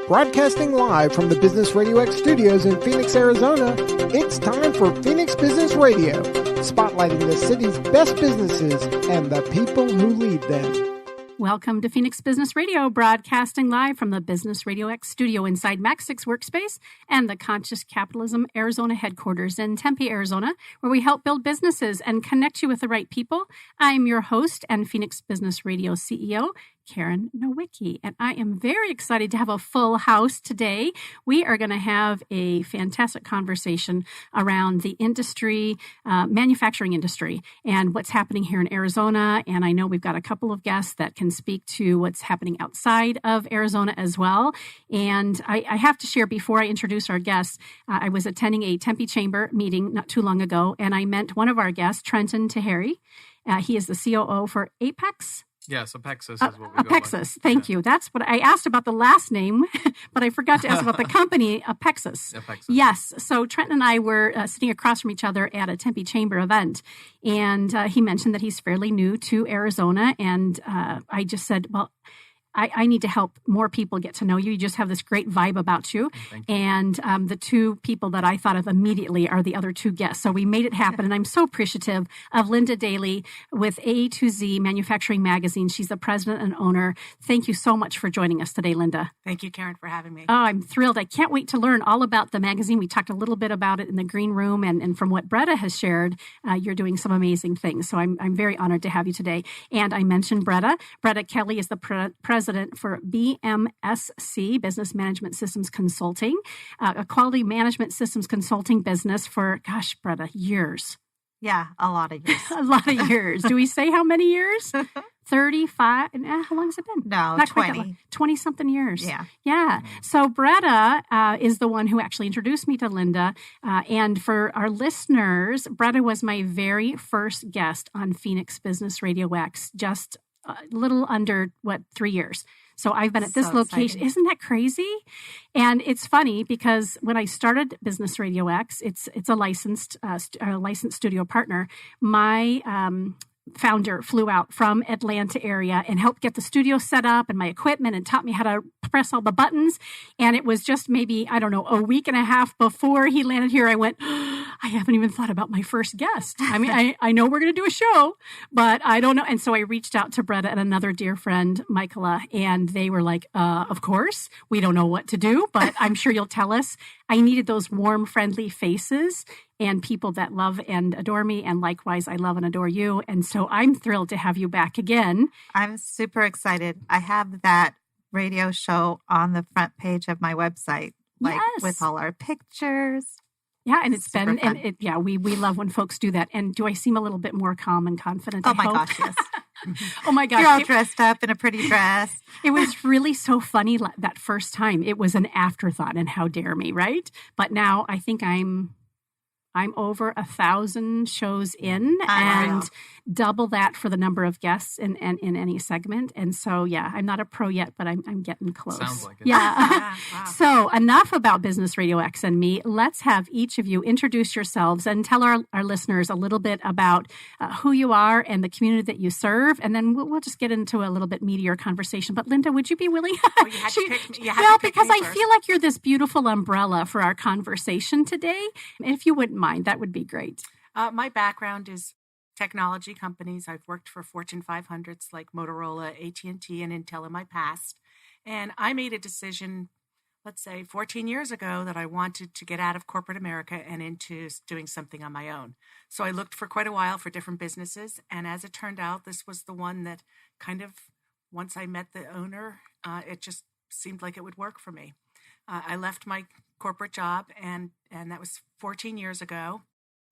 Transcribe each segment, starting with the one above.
Broadcasting live from the Business RadioX studios in Phoenix, Arizona, it's time for Phoenix Business Radio, spotlighting the city's best businesses and the people who lead them. Welcome to Phoenix Business Radio, broadcasting live from the Business RadioX studio inside Max 6 Workspace and the Conscious Capitalism Arizona headquarters in Tempe, Arizona, where we help build businesses and connect you with the right people. I'm your host and Phoenix Business Radio CEO, Karen Nowicki, and I am very excited to have a full house today. We are going to have a fantastic conversation around the industry, manufacturing industry, and what's happening here in Arizona. And I know we've got a couple of guests that can speak to what's happening outside of Arizona as well. And I have to share, before I introduce our guests, I was attending a Tempe Chamber meeting not too long ago, and I met one of our guests, Trenton Taheri. He is the COO for Apex. Yes, Apexus is what we go by. Apexus, thank you. That's what I asked about the last name, but I forgot to ask about the company, Apexus. Apexus. Yes. So Trenton and I were sitting across from each other at a Tempe Chamber event, and he mentioned that he's fairly new to Arizona, and I just said, well, I need to help more people get to know you. You just have this great vibe about you. Thank you. And the two people that I thought of immediately are the other two guests. So we made it happen. And I'm so appreciative of Linda Daly with A2Z Manufacturing Magazine. She's the president and owner. Thank you so much for joining us today, Linda. Thank you, Karen, for having me. Oh, I'm thrilled. I can't wait to learn all about the magazine. We talked a little bit about it in the green room. And from what Bretta has shared, you're doing some amazing things. So I'm very honored to have you today. And I mentioned Bretta. Bretta Kelly is the president for BMSC, Business Management Systems Consulting, a quality management systems consulting business for, gosh, Bretta, years. Yeah, a lot of years. A lot of years. Do we say how many years? 35? How long has it been? No, Not 20. 20-something years. Yeah. Yeah. So Bretta is the one who actually introduced me to Linda. And for our listeners, Bretta was my very first guest on Phoenix Business RadioX, just a little under, 3 years. So I've been at this location. Exciting. Isn't that crazy? And it's funny because when I started Business RadioX, it's a licensed studio partner. My founder flew out from Atlanta area and helped get the studio set up and my equipment and taught me how to press all the buttons. And it was just maybe, I don't know, a week and a half before he landed here, I went, I haven't even thought about my first guest. I mean, I know we're going to do a show, but I don't know. And so I reached out to Bretta and another dear friend, Michaela, and they were like, of course, we don't know what to do, but I'm sure you'll tell us. I needed those warm, friendly faces and people that love and adore me. And likewise, I love and adore you. And so I'm thrilled to have you back again. I'm super excited. I have that radio show on the front page of my website, with all our pictures. Yeah, and it's Super been, fun. and we love when folks do that. And do I seem a little bit more calm and confident? Oh my gosh, yes. Oh my gosh. You're all dressed up in a pretty dress. It was really so funny that first time. It was an afterthought, and how dare me, right? But now I think I'm over 1,000 shows in and double that for the number of guests in any segment. And so, yeah, I'm not a pro yet, but I'm getting close. Sounds like it. Yeah. Wow. So enough about Business RadioX and me. Let's have each of you introduce yourselves and tell our listeners a little bit about who you are and the community that you serve. And then we'll just get into a little bit meatier conversation. But Linda, would you be willing? Oh, you had to pick me. Because I feel like you're this beautiful umbrella for our conversation today. If you wouldn't mind, that would be great. My background is technology companies. I've worked for Fortune 500s like Motorola, AT&T, and Intel in my past. And I made a decision, let's say 14 years ago, that I wanted to get out of corporate America and into doing something on my own. So I looked for quite a while for different businesses. And as it turned out, this was the one that kind of, once I met the owner, it just seemed like it would work for me. I left my corporate job, and that was 14 years ago.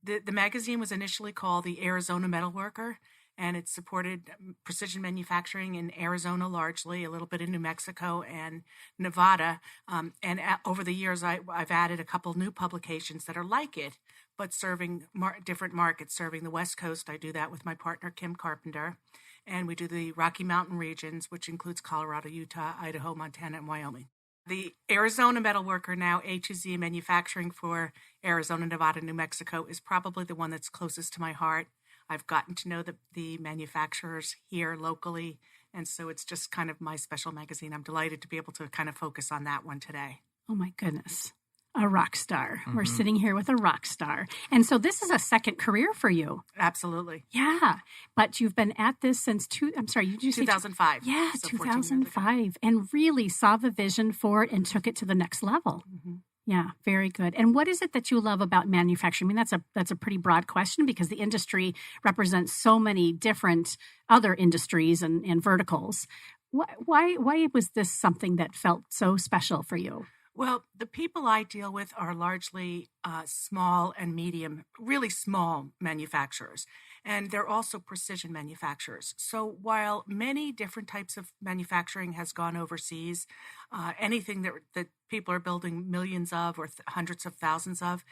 The magazine was initially called the Arizona Metalworker, and it supported precision manufacturing in Arizona largely, a little bit in New Mexico and Nevada. Over the years, I've added a couple new publications that are like it, but serving different markets, serving the West Coast. I do that with my partner, Kim Carpenter. And we do the Rocky Mountain regions, which includes Colorado, Utah, Idaho, Montana, and Wyoming. The Arizona Metalworker, now A2Z Manufacturing for Arizona, Nevada, New Mexico, is probably the one that's closest to my heart. I've gotten to know the manufacturers here locally And so it's just kind of my special magazine. I'm delighted to be able to kind of focus on that one today. Oh, my goodness. A rock star. We're sitting here with a rock star. And so this is a second career for you. Absolutely. Yeah. But you've been at this since 2005. Yeah, so 2005. And really saw the vision for it and took it to the next level. Mm-hmm. Yeah, very good. And what is it that you love about manufacturing? I mean, that's a pretty broad question because the industry represents so many different other industries and verticals. Why was this something that felt so special for you? Well, the people I deal with are largely small and medium, really small manufacturers, and they're also precision manufacturers. So while many different types of manufacturing has gone overseas, anything that people are building millions of or hundreds of thousands of,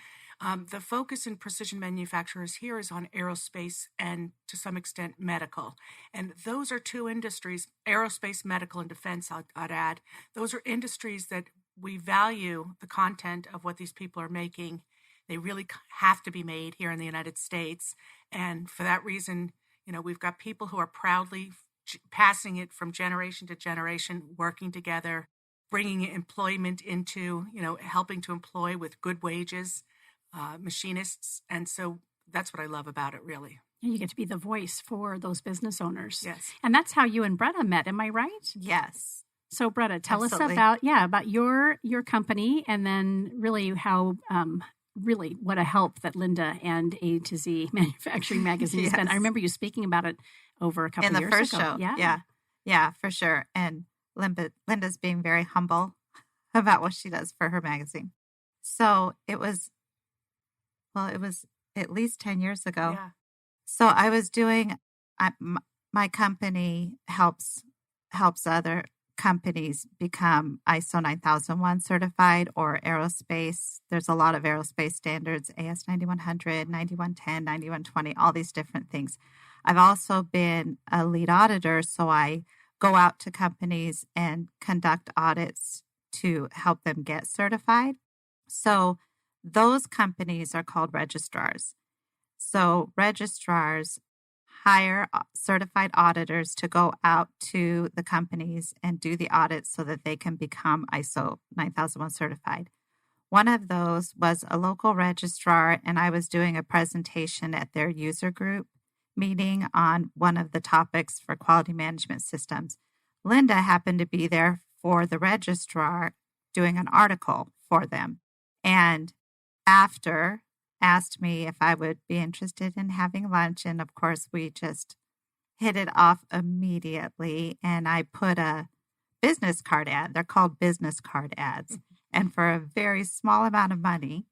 the focus in precision manufacturers here is on aerospace and to some extent medical. And those are two industries, aerospace, medical, and defense, I'd add. Those are industries that we value the content of what these people are making. They really have to be made here in the United States. And for that reason, we've got people who are proudly passing it from generation to generation, working together, bringing employment into, helping to employ with good wages, machinists. And so that's what I love about it, really. And you get to be the voice for those business owners. Yes. And that's how you and Bretta met. Am I right? Yes. So Bretta, tell Absolutely. us about your company, and then really how really what a help that Linda and A2Z Manufacturing Magazine has been. I remember you speaking about it over a couple of years ago. In the first show. Yeah, for sure. And Linda's being very humble about what she does for her magazine. So it was at least 10 years ago. Yeah. So I was doing, my company helps other companies become ISO 9001 certified or aerospace. There's a lot of aerospace standards, AS 9100, 9110, 9120, all these different things. I've also been a lead auditor, so I go out to companies and conduct audits to help them get certified. So those companies are called registrars. So registrars hire certified auditors to go out to the companies and do the audits so that they can become ISO 9001 certified. One of those was a local registrar, and I was doing a presentation at their user group meeting on one of the topics for quality management systems. Linda happened to be there for the registrar doing an article for them. And after asked me if I would be interested in having lunch. And of course, we just hit it off immediately. And I put a business card ad. They're called business card ads. Mm-hmm. And for a very small amount of money,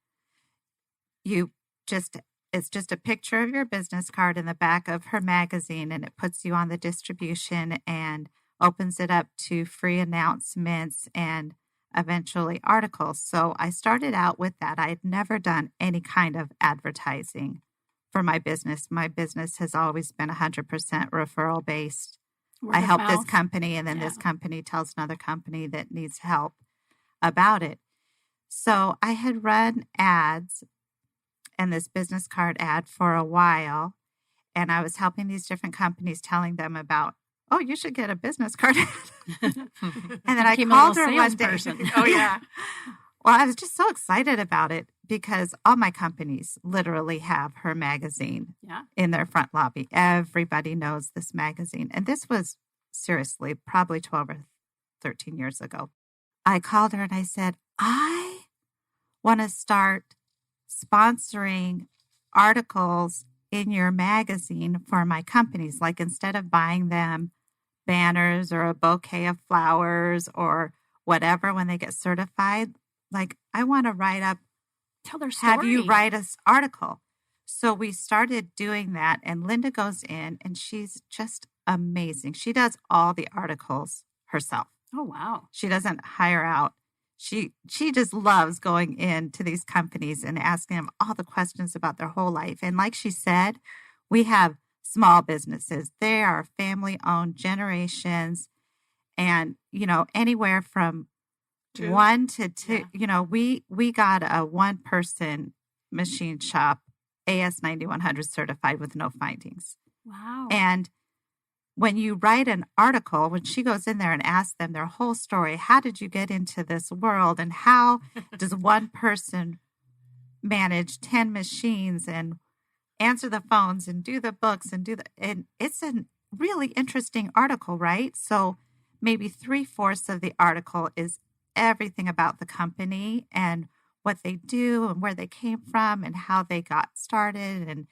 it's just a picture of your business card in the back of her magazine, and it puts you on the distribution and opens it up to free announcements and eventually articles. So I started out with that. I had never done any kind of advertising for my business. My business has always been 100% referral based. I help this company, and then this company tells another company that needs help about it. So I had run ads and this business card ad for a while, and I was helping these different companies, telling them about, oh, you should get a business card ad. And then I called her one day. Oh, yeah. Well, I was just so excited about it because all my companies literally have her magazine in their front lobby. Everybody knows this magazine. And this was seriously probably 12 or 13 years ago. I called her and I said, I want to start sponsoring articles in your magazine for my companies. Like, instead of buying them banners or a bouquet of flowers or whatever when they get certified, like, I want to write up, tell their story. Have you write an article. So we started doing that, and Linda goes in and she's just amazing. She does all the articles herself. Oh, wow. She doesn't hire out. She just loves going into these companies and asking them all the questions about their whole life. And like she said, we have small businesses. They are family-owned, generations, and, anywhere from 1 to 2. Yeah. We got a one-person machine shop, AS 9100 certified with no findings. Wow. And when you write an article, when she goes in there and asks them their whole story, how did you get into this world? And how does one person manage 10 machines and answer the phones and do the books and and it's a really interesting article, right? So maybe 3/4 of the article is everything about the company and what they do and where they came from and how they got started.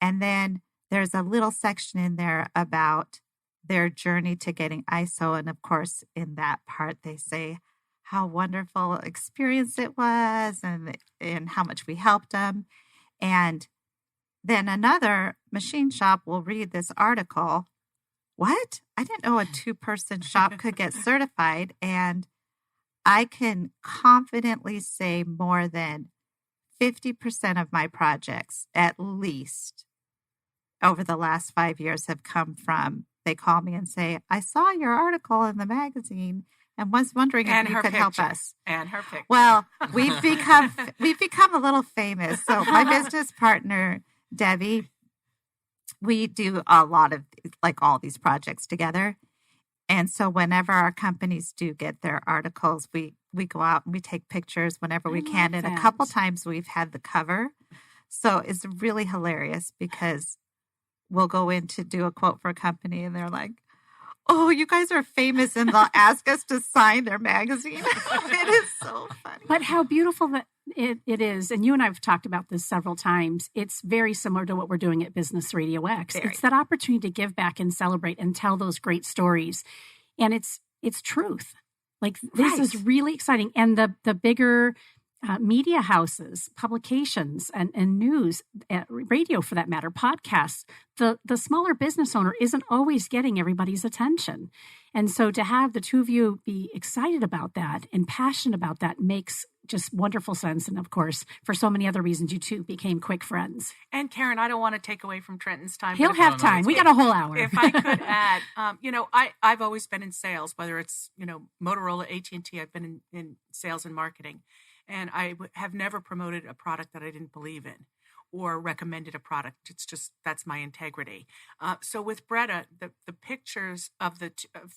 And then there's a little section in there about their journey to getting ISO. And of course, in that part, they say how wonderful experience it was and how much we helped them. And then another machine shop will read this article. What? I didn't know a 2-person shop could get certified. And I can confidently say more than 50% of my projects, at least over the last 5 years, have come from, they call me and say, I saw your article in the magazine and was wondering if you could help us. And her picture. Well, we've become a little famous. So my business partner, Debbie, we do a lot of all these projects together. And so whenever our companies do get their articles, we go out and we take pictures whenever we can. And a couple times we've had the cover. So it's really hilarious because we'll go in to do a quote for a company and they're like, oh, you guys are famous, and they'll ask us to sign their magazine. It is so funny. But how beautiful that it is. And you and I have talked about this several times. It's very similar to what we're doing at Business RadioX. It's that opportunity to give back and celebrate and tell those great stories. And it's truth. This is really exciting. And the bigger media houses, publications, and news, radio for that matter, podcasts, the smaller business owner isn't always getting everybody's attention. And so to have the two of you be excited about that and passionate about that makes just wonderful sense. And of course, for so many other reasons, you two became quick friends. And Karen, I don't want to take away from Trenton's time. He'll have time. We got a whole hour. If I could add, I've always been in sales, whether it's, Motorola, AT&T, I've been in sales and marketing. And I have never promoted a product that I didn't believe in or recommended a product. It's just, that's my integrity. So with Bretta, the pictures of the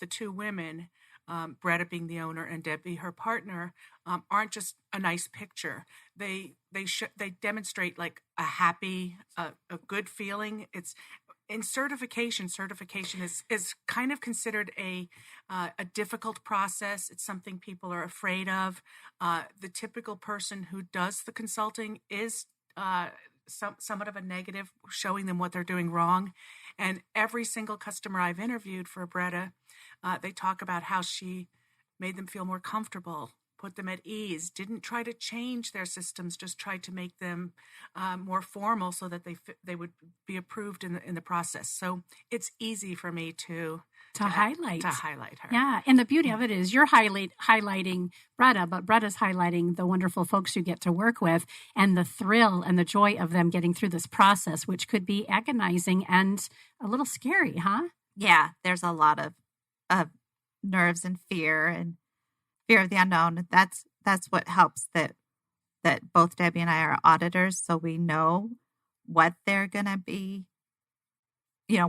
two women, Bretta being the owner and Debbie, her partner, aren't just a nice picture. They demonstrate a happy, a good feeling. It's in certification. Certification is kind of considered a difficult process. It's something people are afraid of. The typical person who does the consulting is somewhat of a negative, showing them what they're doing wrong. And every single customer I've interviewed for Bretta, they talk about how she made them feel more comfortable, put them at ease, didn't try to change their systems, just tried to make them more formal so that they would be approved in the process. So it's easy for me to highlight her. Yeah, and the beauty of it is you're highlighting Bretta, but Bretta's highlighting the wonderful folks you get to work with and the thrill and the joy of them getting through this process, which could be agonizing and a little scary, huh? Yeah, there's a lot of nerves and fear of the unknown. That's what helps that both Debbie and I are auditors, so we know what they're going to be,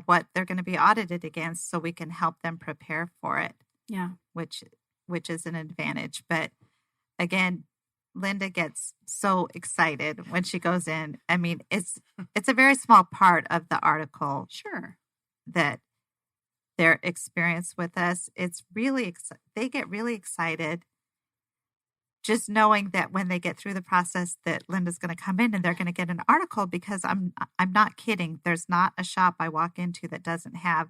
what they're going to be audited against, so we can help them prepare for it. Yeah, which is an advantage. But again, Linda gets so excited when she goes in. I mean, it's a very small part of the article. Sure. That their experience with us, it's really, they get really excited just knowing that when they get through the process that Linda's going to come in and they're going to get an article, because I'm not kidding. There's not a shop I walk into that doesn't have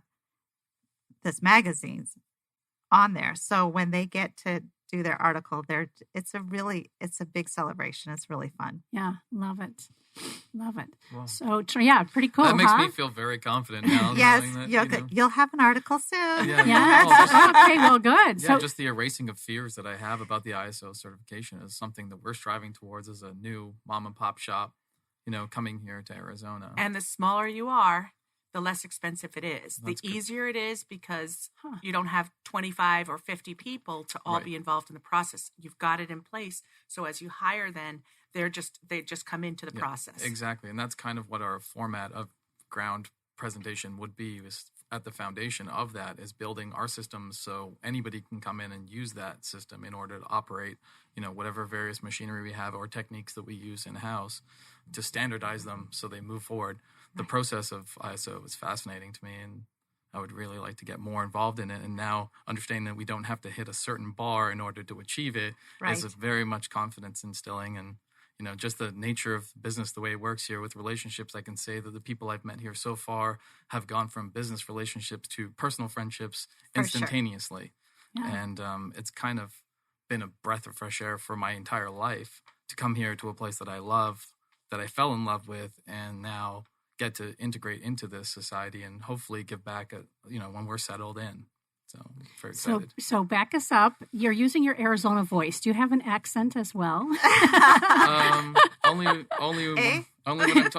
this magazines on there. So when they get to do their article, it's a big celebration. It's really fun. Yeah, love it. Love it. Well, so, yeah, pretty cool. That makes me feel very confident now. Yes, that, you'll have an article soon. Yeah. Okay, well, good. Yeah, just the erasing of fears that I have about the ISO certification is something that we're striving towards as a new mom and pop shop, coming here to Arizona. And the smaller you are, the less expensive it is. That's the easier it is because you don't have 25 or 50 people to all be involved in the process. You've got it in place. So as you hire then, they just come into the process. Exactly. And that's kind of what our format of ground presentation would be, is at the foundation of that is building our systems so anybody can come in and use that system in order to operate, whatever various machinery we have or techniques that we use in-house to standardize them so they move forward. The process of ISO is fascinating to me, and I would really like to get more involved in it. And now understanding that we don't have to hit a certain bar in order to achieve it is a very much confidence instilling. And, just the nature of business, the way it works here with relationships, I can say that the people I've met here so far have gone from business relationships to personal friendships instantaneously. Sure. Yeah. And it's kind of been a breath of fresh air for my entire life to come here to a place that I love, that I fell in love with, and now get to integrate into this society and hopefully give back when we're settled in. So very excited. So back us up. You're using your Arizona voice. Do you have an accent as well? Only when I'm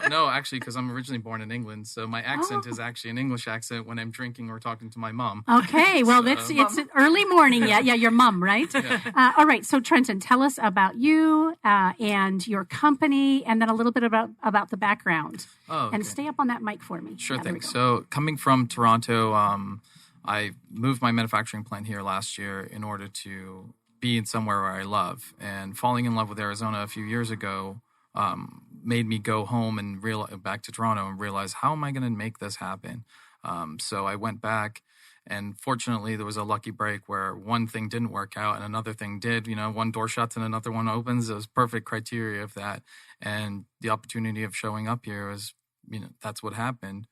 no, actually, because I'm originally born in England, so my accent is actually an English accent when I'm drinking or talking to my mom. Okay, well, it's an early morning yet. Yeah, your mom, right? Yeah. All right, so Trenton, tell us about you and your company, and then a little bit about the background. Oh, okay. And stay up on that mic for me. Sure thing. So coming from Toronto, I moved my manufacturing plant here last year in order to be in somewhere where I love. And falling in love with Arizona a few years ago made me go home and back to Toronto and realize, how am I going to make this happen? So I went back, and fortunately there was a lucky break where one thing didn't work out and another thing did. One door shuts and another one opens. It was perfect criteria of that. And the opportunity of showing up here is, that's what happened.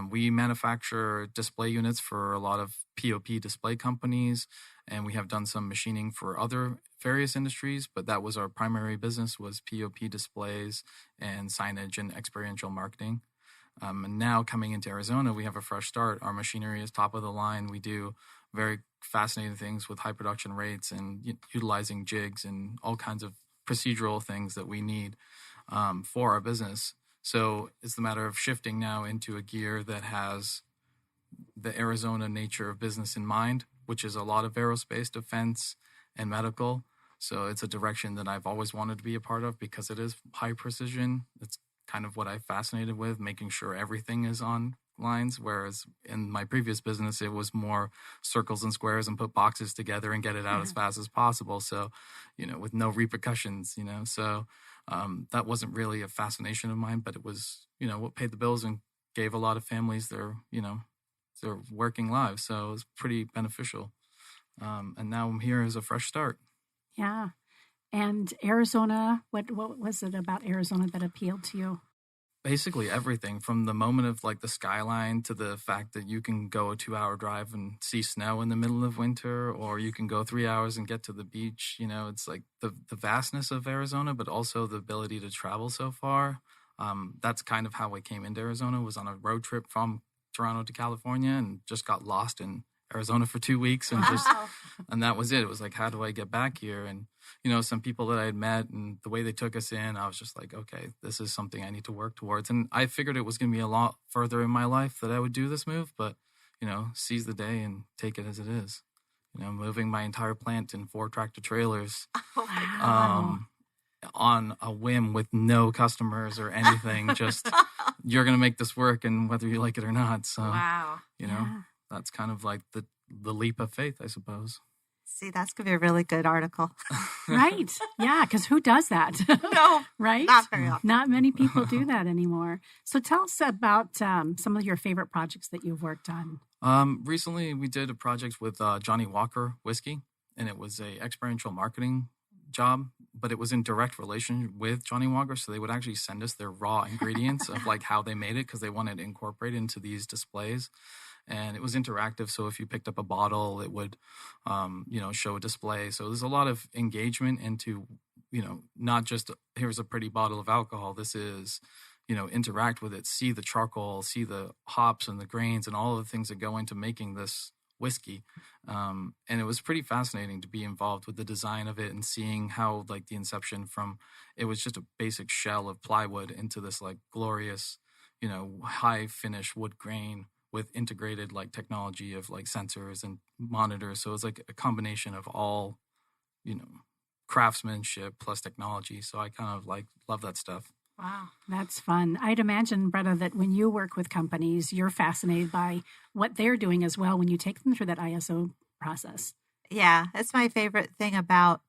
We manufacture display units for a lot of POP display companies, and we have done some machining for other various industries, but that was our primary business, was POP displays and signage and experiential marketing. And now coming into Arizona, we have a fresh start. Our machinery is top of the line. We do very fascinating things with high production rates and utilizing jigs and all kinds of procedural things that we need for our business. So it's the matter of shifting now into a gear that has the Arizona nature of business in mind, which is a lot of aerospace, defense, and medical. So it's a direction that I've always wanted to be a part of because it is high precision. It's kind of what I'm fascinated with, making sure everything is on lines, whereas in my previous business, it was more circles and squares and put boxes together and get it out as fast as possible. So, with no repercussions, so that wasn't really a fascination of mine, but it was, what paid the bills and gave a lot of families their working lives. So it was pretty beneficial. And now I'm here as a fresh start. Yeah. And Arizona, what was it about Arizona that appealed to you? Basically everything, from the moment of the skyline to the fact that you can go a 2-hour drive and see snow in the middle of winter, or you can go 3 hours and get to the beach. It's like the vastness of Arizona, but also the ability to travel so far. That's kind of how I came into Arizona, was on a road trip from Toronto to California and just got lost in Arizona for 2 weeks and and that was it. It was like, how do I get back here? And, some people that I had met and the way they took us in, I was just like, okay, this is something I need to work towards. And I figured it was going to be a lot further in my life that I would do this move, but, seize the day and take it as it is. Moving my entire plant in 4 tractor trailers on a whim with no customers or anything. Just, you're going to make this work, and whether you like it or not. So, that's kind of like the leap of faith, I suppose. See, that's going to be a really good article. Right. Yeah, because who does that? No. Right? Not very often. Not many people do that anymore. So tell us about some of your favorite projects that you've worked on. Recently, we did a project with Johnny Walker Whiskey, and it was a experiential marketing job, but it was in direct relation with Johnny Walker. So they would actually send us their raw ingredients of how they made it, because they wanted to incorporate into these displays. And it was interactive. So if you picked up a bottle, it would, show a display. So there's a lot of engagement into, not just here's a pretty bottle of alcohol. This is, interact with it, see the charcoal, see the hops and the grains and all of the things that go into making this whiskey. And it was pretty fascinating to be involved with the design of it and seeing how the inception from, it was just a basic shell of plywood into this glorious, high finish wood grain with integrated technology of sensors and monitors. So it's a combination of all, craftsmanship plus technology. So I kind of love that stuff. Wow. That's fun. I'd imagine, Bretta, that when you work with companies, you're fascinated by what they're doing as well when you take them through that ISO process. Yeah, that's my favorite thing about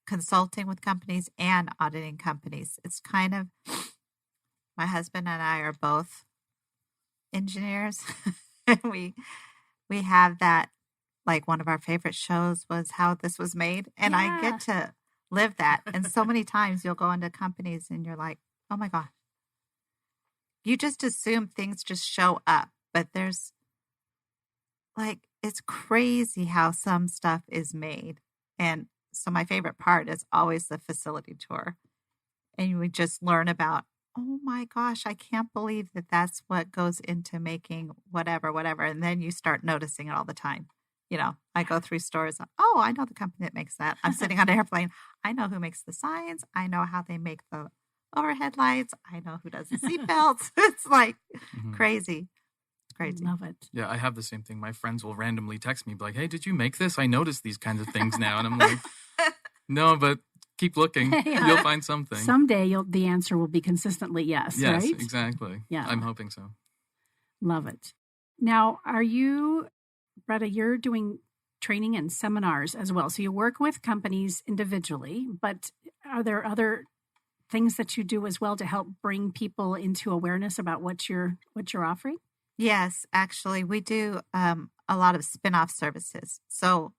consulting with companies and auditing companies. It's kind of, my husband and I are both engineers. And we have that, like one of our favorite shows was How This Was Made. And I get to live that. And so many times you'll go into companies and you're like, oh my God. You just assume things just show up. But there's like, it's crazy how some stuff is made. And so my favorite part is always the facility tour. And we just learn about, oh my gosh, I can't believe that that's what goes into making whatever. And then you start noticing it all the time. You know, I go through stores. Oh, I know the company that makes that. I'm sitting on an airplane. I know who makes the signs. I know how they make the overhead lights. I know who does the seatbelts. It's like crazy. It's crazy. Love it. Yeah, I have the same thing. My friends will randomly text me like, hey, did you make this? I noticed these kinds of things now. And I'm like, no, but keep looking. Yeah. You'll find something. Someday the answer will be consistently yes, Yes, right? exactly. Yeah. I'm hoping so. Love it. Now, are you, Bretta, you're doing training and seminars as well. So you work with companies individually, but are there other things that you do as well to help bring people into awareness about what you're offering? Yes, actually, we do a lot of spin-off services. So,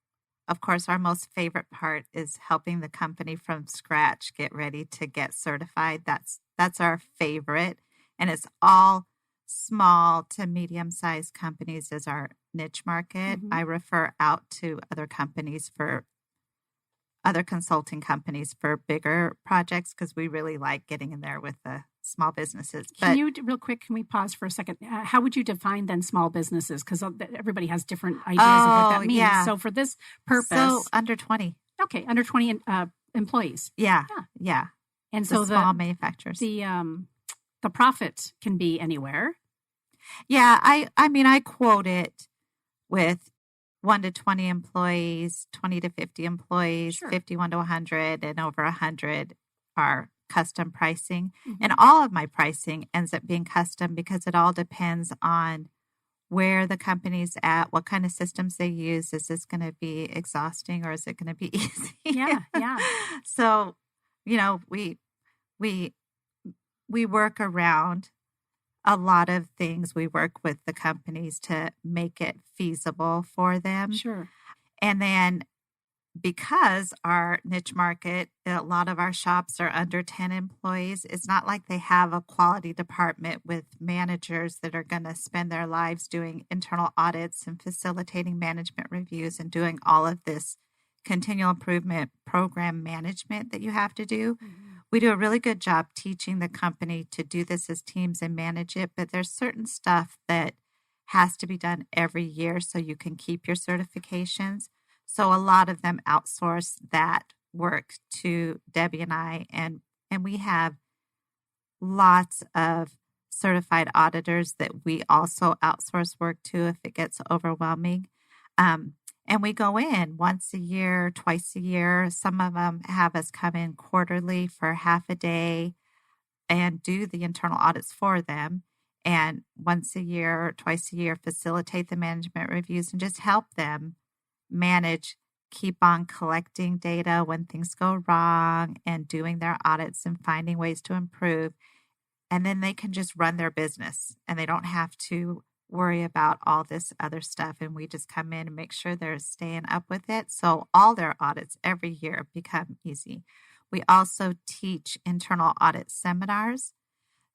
of course, our most favorite part is helping the company from scratch get ready to get certified. That's our favorite. And it's all small to medium-sized companies as our niche market. I refer out to other companies for other consulting companies for bigger projects because we really like getting in there with the small businesses. Can you, can we pause for a second? How would you define then small businesses? Because everybody has different ideas of what that means. Yeah. So for this purpose. So under 20. Okay, under 20 employees. Yeah. And the so small manufacturers. The profit can be anywhere. Yeah, I mean, I quote it with 1 to 20 employees, 20 to 50 employees, Sure. 51 to 100, and over 100 are custom pricing. And all of my pricing ends up being custom because it all depends on where the company's at, what kind of systems they use. Is this going to be exhausting or is it going to be easy? Yeah. So, you know, we work around a lot of things. We work with the companies to make it feasible for them. Sure. And then because our niche market, a lot of our shops are under 10 employees, it's not like they have a quality department with managers that are going to spend their lives doing internal audits and facilitating management reviews and doing all of this continual improvement program management that you have to do. We do a really good job teaching the company to do this as teams and manage it, but there's certain stuff that has to be done every year so you can keep your certifications. So a lot of them outsource that work to Debbie and I, and we have lots of certified auditors that we also outsource work to if it gets overwhelming. And we go in once a year, twice a year. Some of them have us come in quarterly for half a day and do the internal audits for them. And once a year or twice a year, facilitate the management reviews and just help them manage, keep on collecting data when things go wrong and doing their audits and finding ways to improve. And then they can just run their business and they don't have to worry about all this other stuff. And we just come in and make sure they're staying up with it. So all their audits every year become easy. We also teach internal audit seminars.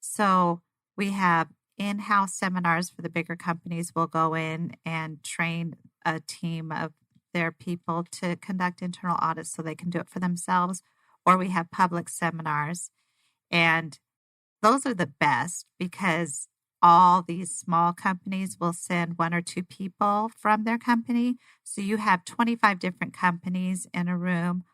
So we have in-house seminars for the bigger companies. We'll go in and train a team of their people to conduct internal audits so they can do it for themselves. Or we have public seminars. And those are the best because all these small companies will send 1 or 2 people from their company. So you have 25 different companies in a room.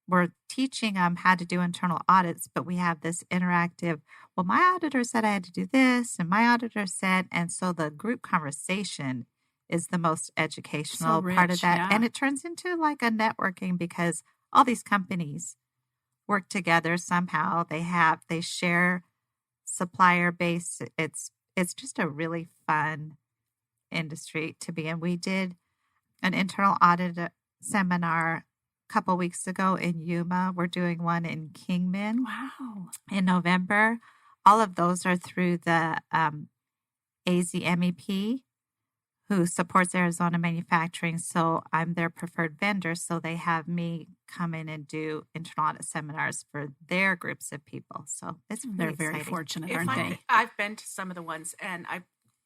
We're teaching them how to do internal audits, but we have this interactive, well, my auditor said I had to do this, and my auditor said, and so the group conversation is the most educational part of that. Yeah. And it turns into like a networking because all these companies work together somehow. They share supplier base. It's just a really fun industry to be in. We did an internal audit seminar a couple weeks ago in Yuma. We're doing one in Kingman. Wow. In November. All of those are through the AZMEP, who supports Arizona manufacturing. So I'm their preferred vendor. So they have me come in and do internal audit seminars for their groups of people. So they're very fortunate, aren't they? I've been to some of the ones, and I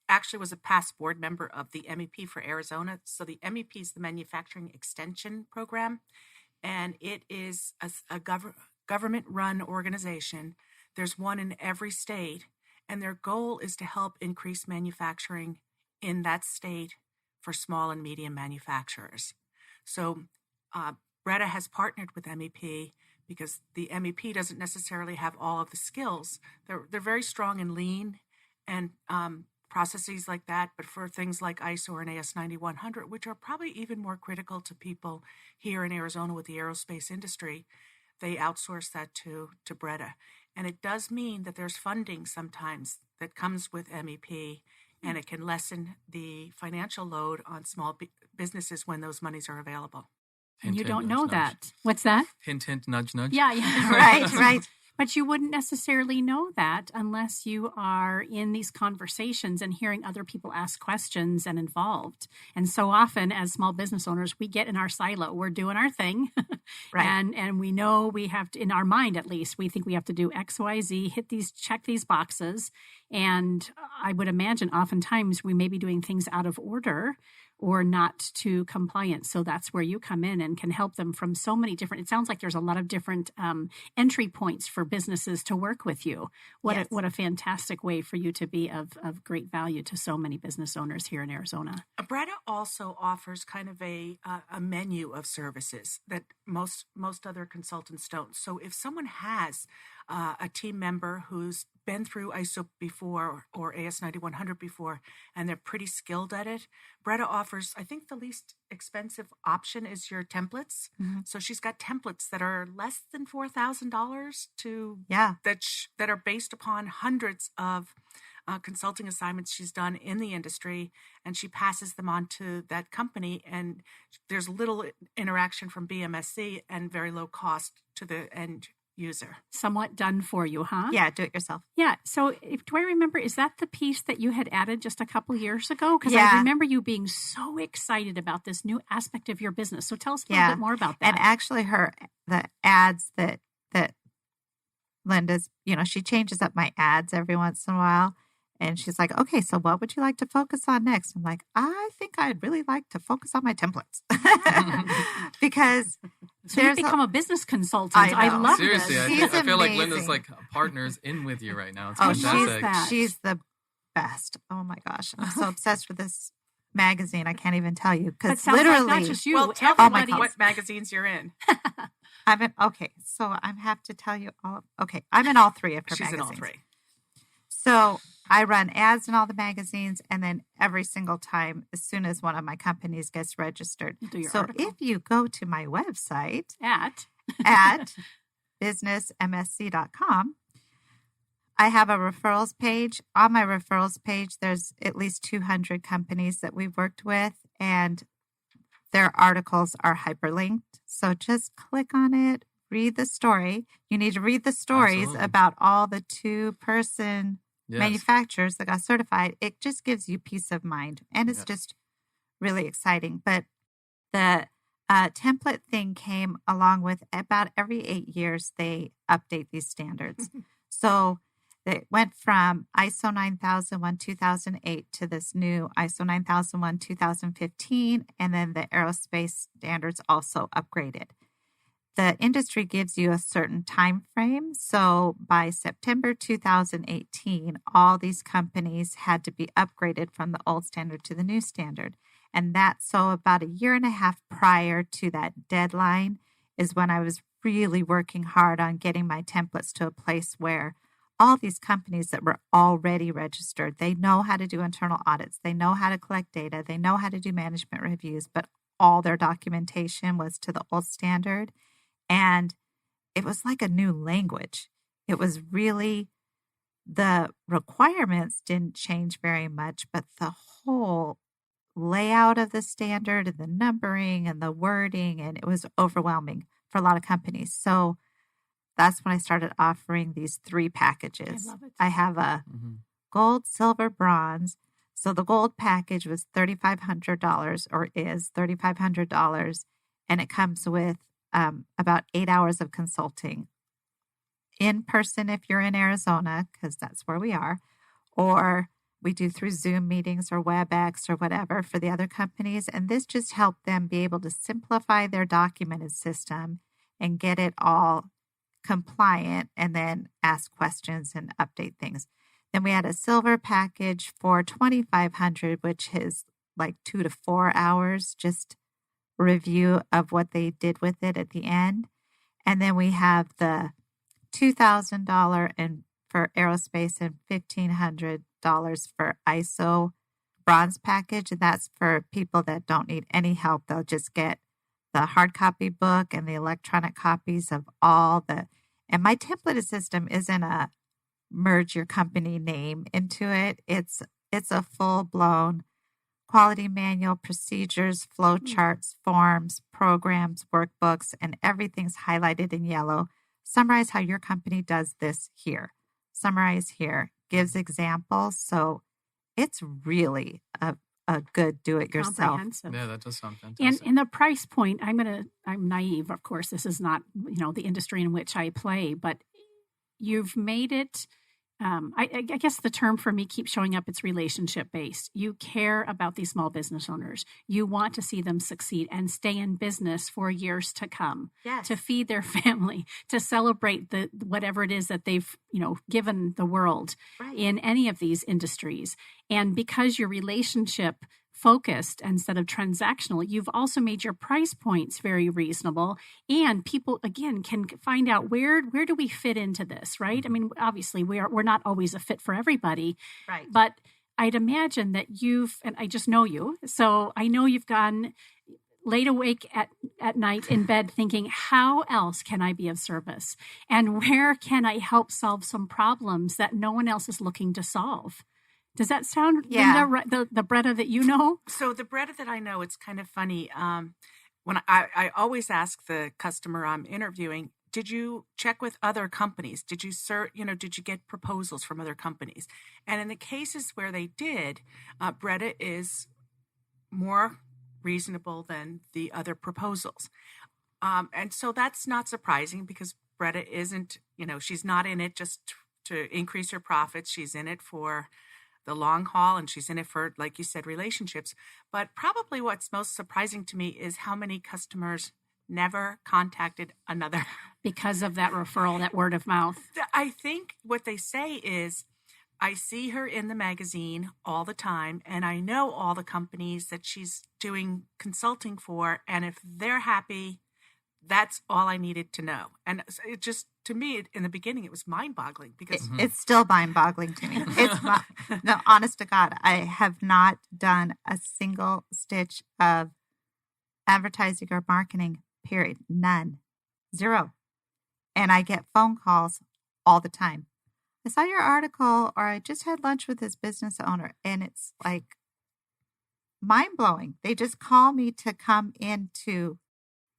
actually was a past board member of the MEP for Arizona. So the MEP is the Manufacturing Extension Program, and it is a government-run organization. There's one in every state, and their goal is to help increase manufacturing in that state for small and medium manufacturers. So Bretta has partnered with MEP because the MEP doesn't necessarily have all of the skills. They're very strong in lean and processes like that, but for things like ISO or an AS9100, which are probably even more critical to people here in Arizona with the aerospace industry, they outsource that to Bretta. And it does mean that there's funding sometimes that comes with MEP, and it can lessen the financial load on small businesses when those monies are available. And you don't know nudge, that. nudge. What's that? Hint, hint, nudge, nudge. Yeah. Right. But you wouldn't necessarily know that unless you are in these conversations and hearing other people ask questions and involved. And so often as small business owners, we get in our silo. We're doing our thing. Right. And we know we have to, in our mind at least, we think we have to do X, Y, Z, check these boxes. And I would imagine oftentimes we may be doing things out of order or not to compliance. So that's where you come in and can help them from so many different, it sounds like there's a lot of different entry points for businesses to work with you. What a fantastic way for you to be of great value to so many business owners here in Arizona. Bretta also offers kind of a menu of services that most other consultants don't. So if someone has a team member who's been through ISO before or AS9100 before, and they're pretty skilled at it, Bretta offers, I think the least expensive option is your templates. Mm-hmm. So she's got templates that are less than $4,000 that are based upon hundreds of consulting assignments she's done in the industry, and she passes them on to that company, and there's little interaction from BMSC and very low cost to the end user. Somewhat done for you, huh? Yeah, do it yourself. Yeah. So do I remember, is that the piece that you had added just a couple years ago? Because I remember you being so excited about this new aspect of your business. So tell us a little bit more about that. And actually the ads that Linda's, she changes up my ads every once in a while. And she's like, okay, so what would you like to focus on next? I'm like, I think I'd really like to focus on my templates. Because so you've become a business consultant. I love Seriously, this. I feel like Linda's like partners in with you right now. It's fantastic. She's the best. Oh my gosh. I'm so obsessed with this magazine. I can't even tell you. Because literally, like not just you. Well, tell everybody what magazines you're in. So I have to tell you all. Okay, I'm in all three of her magazines. She's in all three. So I run ads in all the magazines, and then every single time, as soon as one of my companies gets registered. So article. If you go to my website at businessmsc.com, I have a referrals page. On my referrals page, there's at least 200 companies that we've worked with, and their articles are hyperlinked. So just click on it, read the story. You need to read the stories about all the 2-person manufacturers that got certified. It just gives you peace of mind, and it's just really exciting. But the template thing came along with about every 8 years they update these standards. So it went from ISO 9001 2008 to this new ISO 9001 2015, and then the aerospace standards also upgraded. The industry gives you a certain time frame. So by September 2018, all these companies had to be upgraded from the old standard to the new standard. And so about a year and a half prior to that deadline is when I was really working hard on getting my templates to a place where all these companies that were already registered, they know how to do internal audits, they know how to collect data, they know how to do management reviews, but all their documentation was to the old standard. And it was like a new language. It was really, the requirements didn't change very much, but the whole layout of the standard and the numbering and the wording, and it was overwhelming for a lot of companies. So that's when I started offering these 3 packages. I love it. I have a gold, silver, bronze. So the gold package was $3,500 or is $3,500. And it comes with about 8 hours of consulting in person if you're in Arizona, because that's where we are, or we do through Zoom meetings or WebEx or whatever for the other companies. And this just helped them be able to simplify their documented system and get it all compliant and then ask questions and update things. Then we had a silver package for $2,500, which is like 2 to 4 hours, just review of what they did with it at the end. And then we have the $2,000 and for Aerospace and $1,500 for ISO bronze package. And that's for people that don't need any help. They'll just get the hard copy book and the electronic copies of all and my templated system isn't a merge your company name into it. It's a full blown quality manual, procedures, flow charts, forms, programs, workbooks, and everything's highlighted in yellow. Summarize how your company does this here. Summarize here. Gives examples. So it's really a good do-it-yourself. Comprehensive. Yeah, that does sound fantastic. And the price point, I'm naive, of course. This is not, the industry in which I play, but you've made it, I guess the term for me keeps showing up. It's relationship based. You care about these small business owners. You want to see them succeed and stay in business for years to come, to feed their family, to celebrate whatever it is that they've, given the world in any of these industries. And because your relationship focused instead of transactional, you've also made your price points very reasonable, and people again can find out where do we fit into this, right? I mean, obviously we're not always a fit for everybody, right? But I'd imagine that and I just know you, so I know you've gone laid awake at night in bed thinking, how else can I be of service, and where can I help solve some problems that no one else is looking to solve? Does that sound, Linda, the Bretta that you know? So the Bretta that I know, it's kind of funny. When I always ask the customer I'm interviewing, did you check with other companies? Did you did you get proposals from other companies? And in the cases where they did, Bretta is more reasonable than the other proposals. And so that's not surprising because Bretta isn't, she's not in it just to increase her profits. She's in it for the long haul, and she's in it for, like you said, relationships. But probably what's most surprising to me is how many customers never contacted another. Because of that referral, that word of mouth. I think what they say is, I see her in the magazine all the time, and I know all the companies that she's doing consulting for, and if they're happy, that's all I needed to know. And it just, to me, in the beginning, it was mind-boggling because it's still mind-boggling to me. No, honest to God, I have not done a single stitch of advertising or marketing, period. None. Zero. And I get phone calls all the time. I saw your article, or I just had lunch with this business owner, and it's like mind-blowing. They just call me to come in to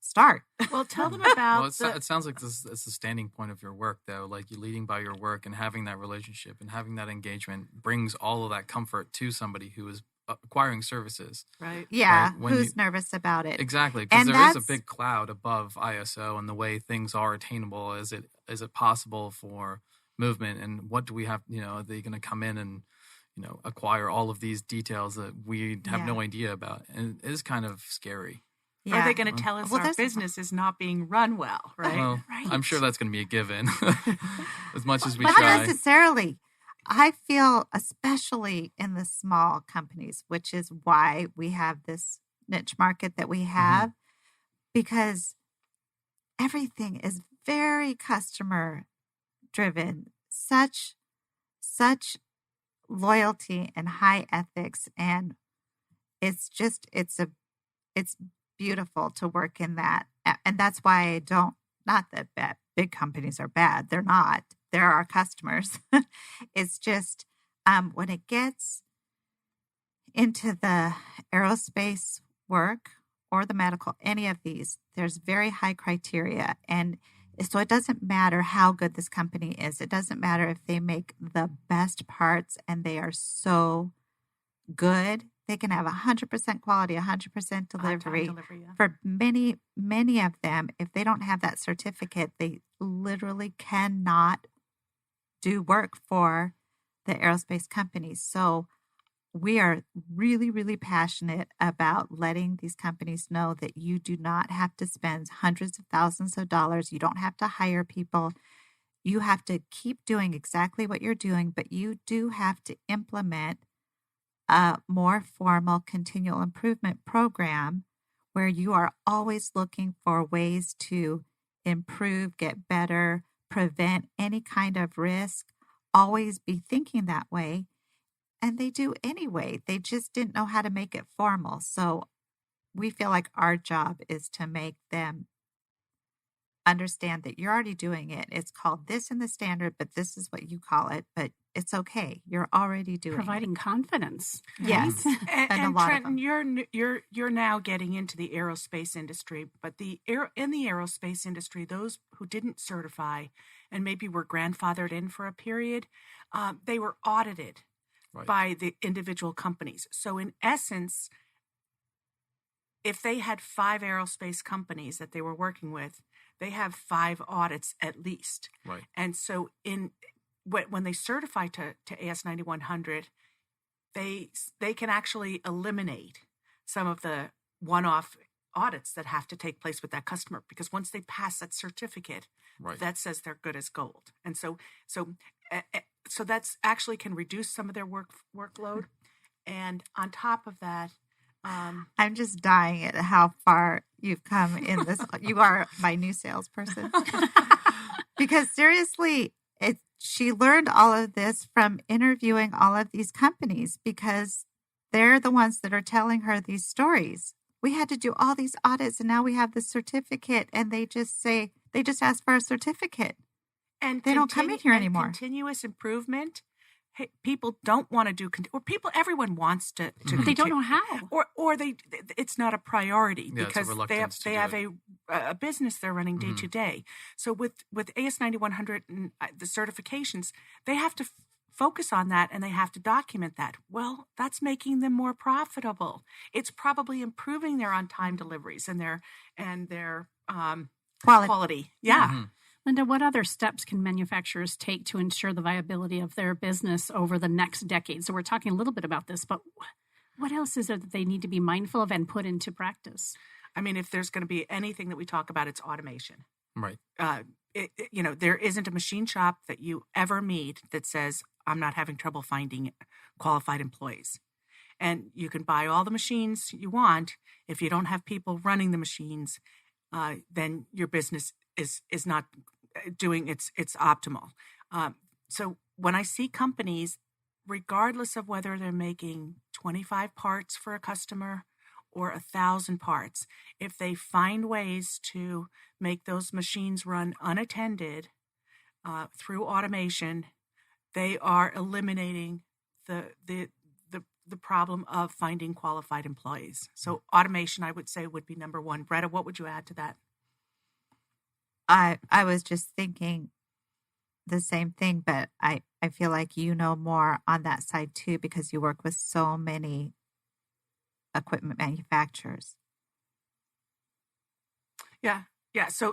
start. Well, tell them about. Well, it sounds like it's the standing point of your work, though. Like you're leading by your work, and having that relationship and having that engagement brings all of that comfort to somebody who is acquiring services. Right. Yeah. Right? Who's nervous about it? Exactly. Because there is a big cloud above ISO and the way things are attainable. Is it possible for movement? And what do we have? Are they going to come in and acquire all of these details that we have no idea about? And it is kind of scary. Yeah. Are they going to tell us our business is not being run well, right? Well, right. I'm sure that's going to be a given as much as we but try. Not necessarily. I feel, especially in the small companies, which is why we have this niche market that we have, because everything is very customer driven, such loyalty and high ethics. And it's beautiful to work in that. And that's why I don't, not that big companies are bad. They're not. They're our customers. It's just when it gets into the aerospace work or the medical, any of these, there's very high criteria. And so it doesn't matter how good this company is. It doesn't matter if they make the best parts and they are so good. They can have 100% quality, 100% delivery. Yeah. For many, many of them, if they don't have that certificate, they literally cannot do work for the aerospace companies. So we are really, really passionate about letting these companies know that you do not have to spend hundreds of thousands of dollars. You don't have to hire people. You have to keep doing exactly what you're doing, but you do have to implement a more formal continual improvement program where you are always looking for ways to improve, get better, prevent any kind of risk, always be thinking that way. And they do anyway. They just didn't know how to make it formal. So we feel like our job is to make them understand that you're already doing it. It's called this in the standard, but this is what you call it. But it's okay. You're already doing Providing confidence. Yes. And a lot Trenton, of them. you're now getting into the aerospace industry, but in the aerospace industry, those who didn't certify and maybe were grandfathered in for a period, they were audited by the individual companies. So in essence, if they had 5 aerospace companies that they were working with, they have 5 audits at least. Right. And so when they certify to AS 9100, they can actually eliminate some of the one-off audits that have to take place with that customer, because once they pass that certificate, that says they're good as gold. And so that's actually can reduce some of their workload. And on top of that, I'm just dying at how far you've come in this. You are my new salesperson. Because seriously, she learned all of this from interviewing all of these companies, because they're the ones that are telling her these stories. We had to do all these audits and now we have the certificate, and they just ask for a certificate. And they don't come in here anymore. Continuous improvement. Hey, people don't want to do, or everyone wants to, but they don't know how, or it's not a priority because they have a business they're running day to day. So with AS 9100 and the certifications, they have to focus on that and they have to document that. Well, that's making them more profitable. It's probably improving their on-time deliveries and their quality. Yeah. Mm-hmm. Linda, what other steps can manufacturers take to ensure the viability of their business over the next decade? So we're talking a little bit about this, but what else is there that they need to be mindful of and put into practice? I mean, if there's going to be anything that we talk about, it's automation. Right. There isn't a machine shop that you ever meet that says, I'm not having trouble finding qualified employees. And you can buy all the machines you want. If you don't have people running the machines, then your business is not doing its optimal. So when I see companies, regardless of whether they're making 25 parts for a customer or 1,000 parts, if they find ways to make those machines run unattended through automation, they are eliminating the problem of finding qualified employees. So automation, I would say, would be number one. Bretta, what would you add to that? I was just thinking the same thing, but I feel like you know more on that side too, because you work with so many equipment manufacturers. Yeah. So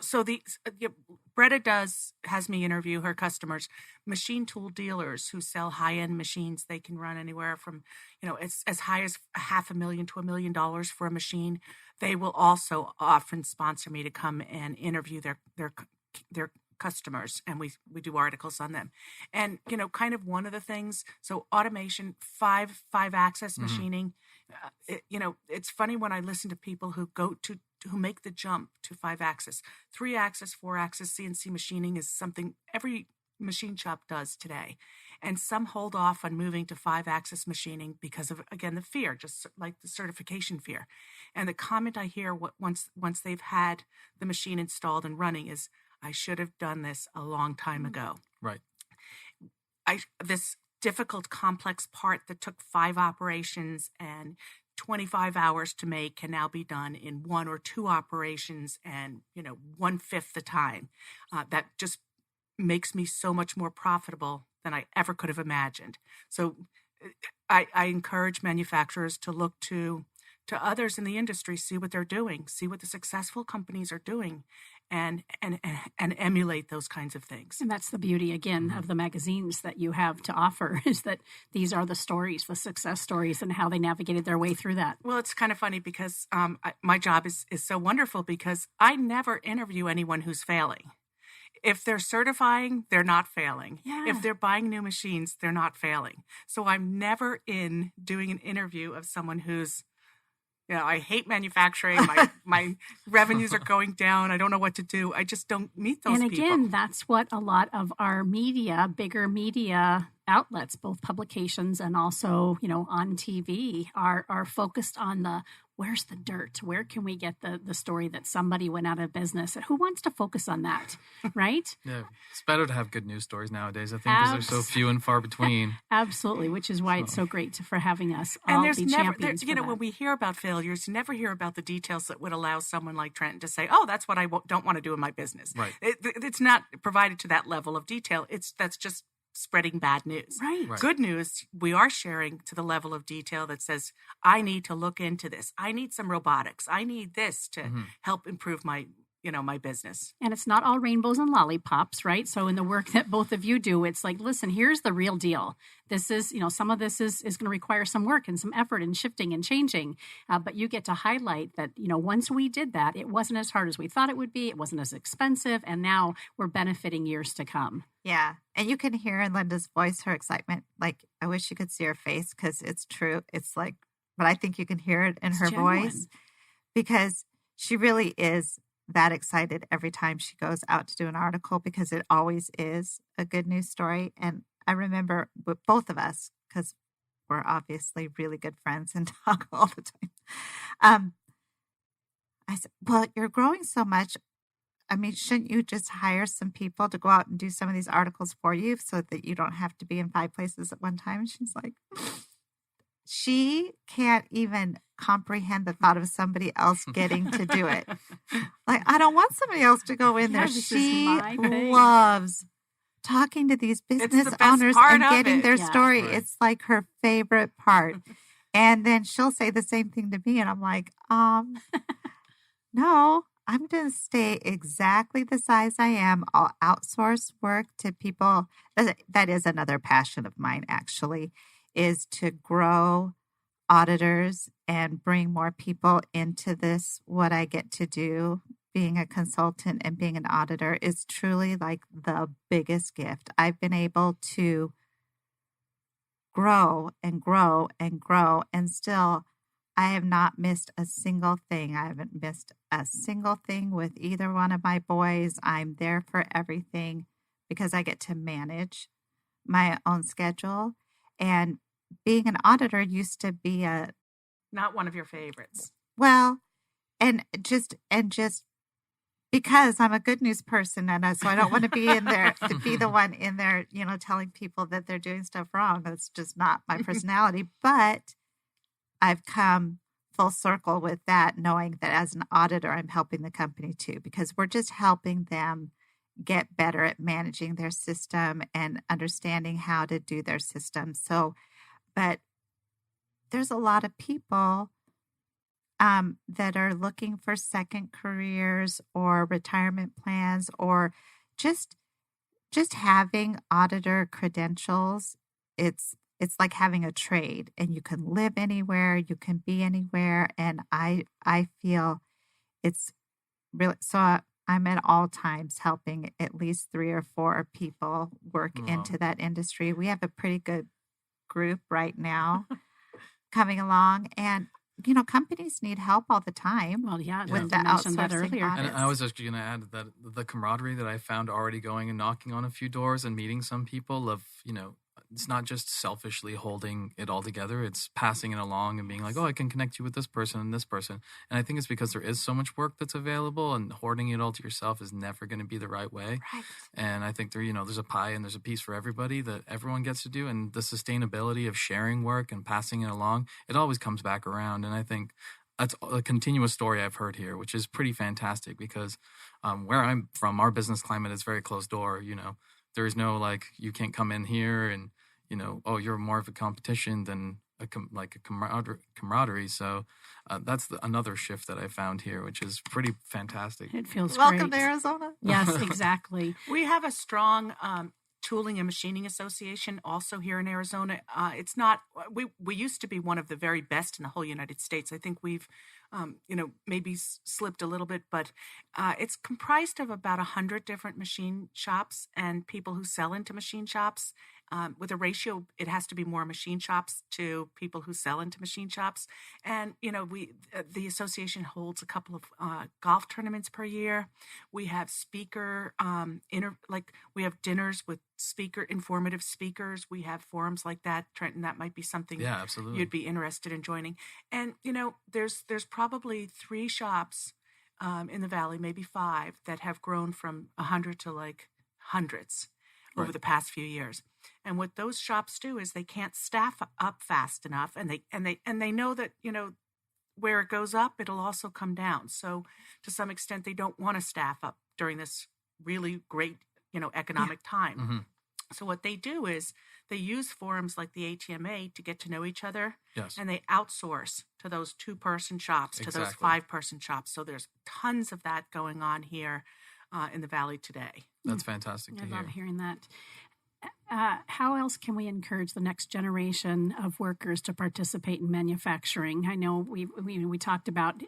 Bretta has me interview her customers, machine tool dealers who sell high-end machines. They can run anywhere from, it's as high as $500,000 to $1 million for a machine. They will also often sponsor me to come and interview their customers, and we do articles on them. And kind of one of the things, so automation, five axis machining. It's funny when I listen to people who make the jump to 5-axis. 3-axis, 4-axis CNC machining is something every machine shop does today. And some hold off on moving to 5-axis machining because of, again, the fear, just like the certification fear. And the comment I hear once they've had the machine installed and running is, I should have done this a long time ago. Right. This difficult, complex part that took 5 operations and 25 hours to make can now be done in 1 or 2 operations and 1/5 the time. That just makes me so much more profitable than I ever could have imagined. So I encourage manufacturers to look to others in the industry, see what they're doing, see what the successful companies are doing, and emulate those kinds of things. And that's the beauty, again, of the magazines that you have to offer, is that these are the stories, the success stories, and how they navigated their way through that. Well, it's kind of funny because my job is so wonderful because I never interview anyone who's failing. If they're certifying, they're not failing. Yeah. If they're buying new machines, they're not failing. So I'm never in doing an interview of someone who's, I hate manufacturing. My revenues are going down. I don't know what to do. I just don't meet those people. And again, that's what a lot of our media, bigger media outlets, both publications and also, on TV, are focused on where's the dirt? Where can we get the story that somebody went out of business? Who wants to focus on that, right? Yeah, it's better to have good news stories nowadays, I think, because they're so few and far between. Absolutely, which is why it's so great for having us and all there's be never, champions for that. when we hear about failures, you never hear about the details that would allow someone like Trenton to say, oh, that's what I don't want to do in my business. Right. It's not provided to that level of detail. That's just spreading bad news. Right. Good news, we are sharing to the level of detail that says, I need to look into this. I need some robotics. I need this to help improve my business. And it's not all rainbows and lollipops, right? So in the work that both of you do, it's like, listen, here's the real deal. This is, some of this is going to require some work and some effort and shifting and changing. But you get to highlight that, once we did that, it wasn't as hard as we thought it would be. It wasn't as expensive. And now we're benefiting years to come. Yeah. And you can hear in Linda's voice her excitement. Like, I wish you could see her face because it's true. It's like, but I think you can hear it in her voice because she really is that excited every time she goes out to do an article because it always is a good news story. And I remember with both of us, because we're obviously really good friends and talk all the time. I said, well, you're growing so much. I mean, shouldn't you just hire some people to go out and do some of these articles for you so that you don't have to be in 5 places at one time? And she's like, she can't even comprehend the thought of somebody else getting to do it. Like, I don't want somebody else to go in there. She loves talking to these business owners and getting their story. Right. It's like her favorite part. And then she'll say the same thing to me. And I'm like, no, I'm going to stay exactly the size I am. I'll outsource work to people. That is another passion of mine, actually, is to grow auditors and bring more people into this. What I get to do, being a consultant and being an auditor, is truly like the biggest gift. I've been able to grow and grow and grow, and still I have not missed a single thing. I haven't missed a single thing with either one of my boys. I'm there for everything because I get to manage my own schedule. And being an auditor used to be not one of your favorites. Well, and just because I'm a good news person, and so I don't want to be in there to be the one in there, telling people that they're doing stuff wrong. That's just not my personality. But I've come full circle with that, knowing that as an auditor, I'm helping the company too, because we're just helping them get better at managing their system and understanding how to do their system. So, but there's a lot of people that are looking for second careers or retirement plans, or just having auditor credentials. It's like having a trade, and you can live anywhere, you can be anywhere. And I feel it's really, so I'm at all times helping at least 3 or 4 people work into that industry. We have a pretty good group right now coming along, and companies need help all the time. Well, with the outsourcing audits. And I was actually going to add that the camaraderie that I found already going and knocking on a few doors and meeting some people of it's not just selfishly holding it all together. It's passing it along and being like, oh, I can connect you with this person and this person. And I think it's because there is so much work that's available, and hoarding it all to yourself is never going to be the right way. Right. And I think there's a pie and there's a piece for everybody that everyone gets to do. And the sustainability of sharing work and passing it along, it always comes back around. And I think that's a continuous story I've heard here, which is pretty fantastic because where I'm from, our business climate is very closed door. There is no you can't come in here and, oh, you're more of a competition than a camaraderie. So that's another shift that I found here, which is pretty fantastic. It feels Welcome great. to Arizona. Yes, exactly. We have a strong Tooling and Machining Association also here in Arizona. It's not, we used to be one of the very best in the whole United States. I think we've, maybe slipped a little bit, but it's comprised of about 100 different machine shops and people who sell into machine shops. With a ratio, it has to be more machine shops to people who sell into machine shops. And, the association holds a couple of golf tournaments per year. We have we have dinners with informative speakers. We have forums like that. Trenton, that might be something absolutely you'd be interested in joining. And, there's probably 3 shops in the Valley, maybe 5, that have grown from 100 to hundreds over the past few years. And what those shops do is they can't staff up fast enough, and they know that where it goes up, it'll also come down. So to some extent, they don't want to staff up during this really great economic time. Mm-hmm. So what they do is they use forums like the ATMA to get to know each other, yes, and they outsource to those 2-person shops, to those 5-person shops. So there's tons of that going on here in the Valley today. That's fantastic to hear. I love hearing that. How else can we encourage the next generation of workers to participate in manufacturing? I know we talked about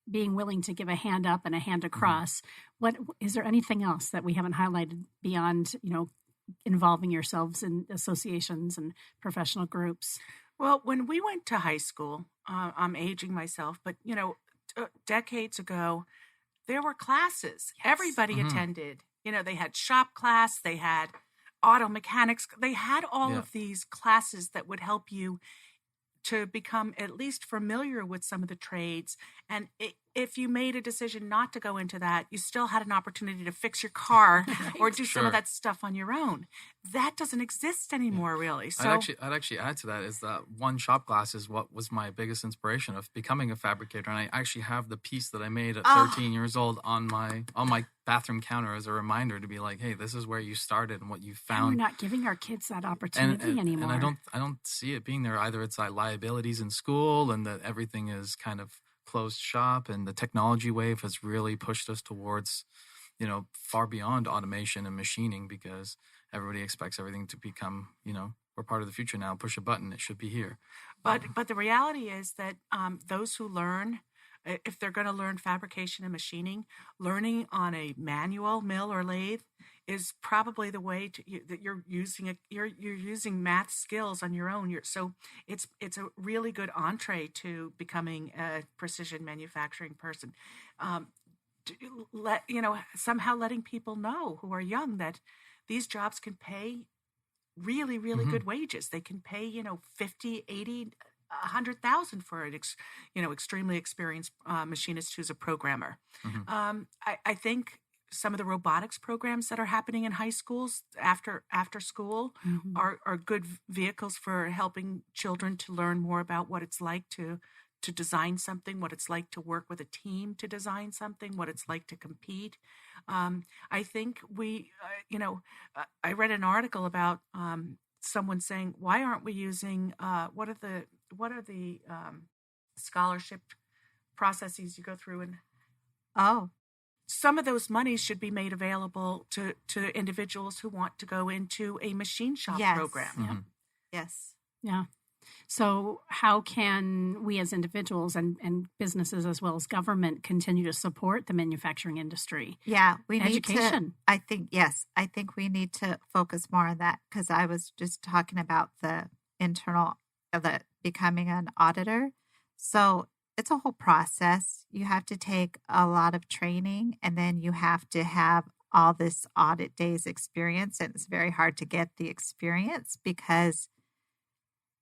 being willing to give a hand up and a hand across. What is there anything else that we haven't highlighted beyond involving yourselves in associations and professional groups? Well, when we went to high school, I'm aging myself, but decades ago, there were classes. Yes. Everybody attended. They had shop class, they had auto mechanics, they had all of these classes that would help you to become at least familiar with some of the trades. And if you made a decision not to go into that, you still had an opportunity to fix your car or do some of that stuff on your own. That doesn't exist anymore, really. So I'd actually add to that is that one shop class is what was my biggest inspiration of becoming a fabricator. And I actually have the piece that I made at 13 years old on my bathroom counter as a reminder to be like, hey, this is where you started and what you found. And we're not giving our kids that opportunity anymore. And I don't see it being there either. It's like liabilities in school and that everything is kind of closed shop, and the technology wave has really pushed us towards, far beyond automation and machining, because everybody expects everything to become, we're part of the future now. Push a button, it should be here. But the reality is that those who learn, if they're going to learn fabrication and machining, learning on a manual mill or lathe is probably the way that you're using you're using math skills on your own. So it's a really good entree to becoming a precision manufacturing person. Somehow letting people know who are young that these jobs can pay really, really good wages. They can pay, 50, 80, 100,000 for an extremely experienced machinist who's a programmer. I think some of the robotics programs that are happening in high schools after school are good vehicles for helping children to learn more about what it's like to design something, what it's like to work with a team to design something, what it's like to compete. I think I read an article about someone saying, why aren't we using what are the scholarship processes you go through? And some of those monies should be made available to individuals who want to go into a machine shop program. Yes. Yeah. So how can we as individuals and businesses as well as government continue to support the manufacturing industry? Yeah, we Education. I think we need to focus more on that, because I was just talking about the becoming an auditor. So it's a whole process. You have to take a lot of training, and then you have to have all this audit days experience, and it's very hard to get the experience because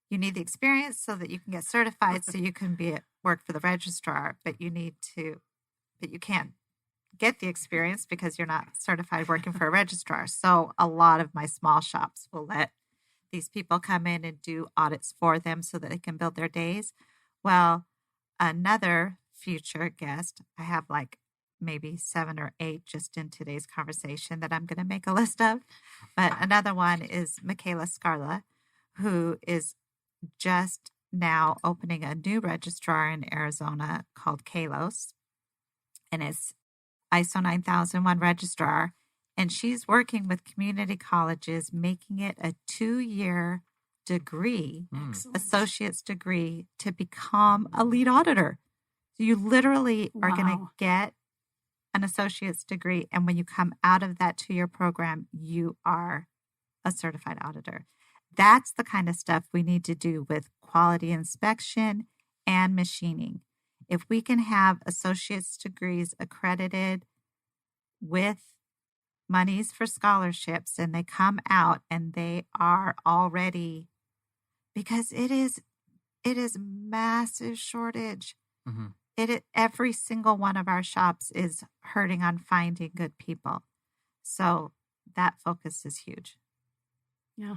you need the experience so that you can get certified so you can work for the registrar, but you can't get the experience because you're not certified working for a registrar. So a lot of my small shops will let these people come in and do audits for them so that they can build their days. Well, another future guest, I have like maybe 7 or 8 just in today's conversation that I'm going to make a list of. But another one is Michaela Scarla, who is just now opening a new registrar in Arizona called Kalos. And it's ISO 9001 registrar. And she's working with community colleges, making it a 2-year degree, associate's degree, to become a lead auditor. So you literally are going to get an associate's degree. And when you come out of that 2-year program, you are a certified auditor. That's the kind of stuff we need to do with quality inspection and machining. If we can have associate's degrees accredited with monies for scholarships and they come out and they are already, because it is massive shortage. Every single one of our shops is hurting on finding good people. So that focus is huge. Yeah.